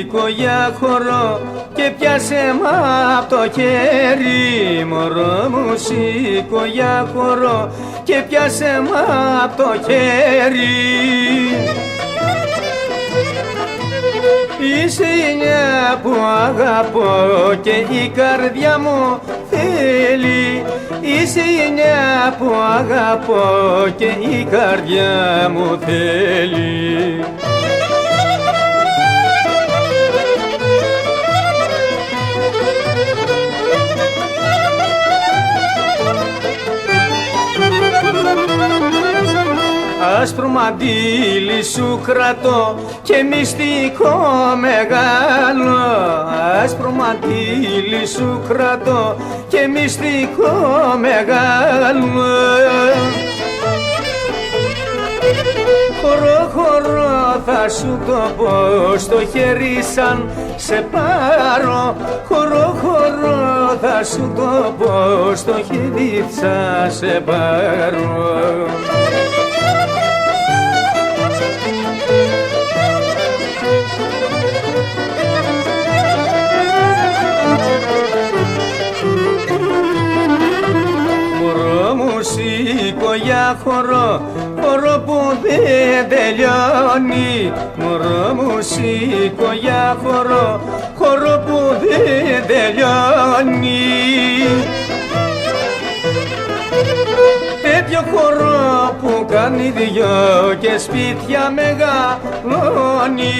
σήκω για χορό και πιάσε μ' απ' το χέρι. Μωρό μου σήκω για χορό και πιάσε μ' απ' το χέρι. Είσαι η νιά που αγαπώ και η καρδιά μου θέλει. Είσαι η νιά που αγαπώ και η καρδιά μου θέλει. Άσπρο μαντίλι σου κρατώ και μυστικό μεγάλο. Άσπρο μαντίλι σου κρατώ και μυστικό μεγάλο. Χορό, χορό θα σου το πω στο χέρι σαν σε πάρω. Χορό, χορό θα σου το πω στο χέρι σαν σε πάρω. Σήκω για χορό, χορό που δεν τελειώνει. Μωρό μου σήκω για χορό, χορό που δεν τελειώνει. Τέτοιο χορό που κάνει δυο και σπίτια μεγαλώνει.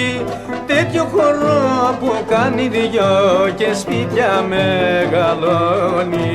Τέτοιο χορό που κάνει δυο και σπίτια μεγαλώνει.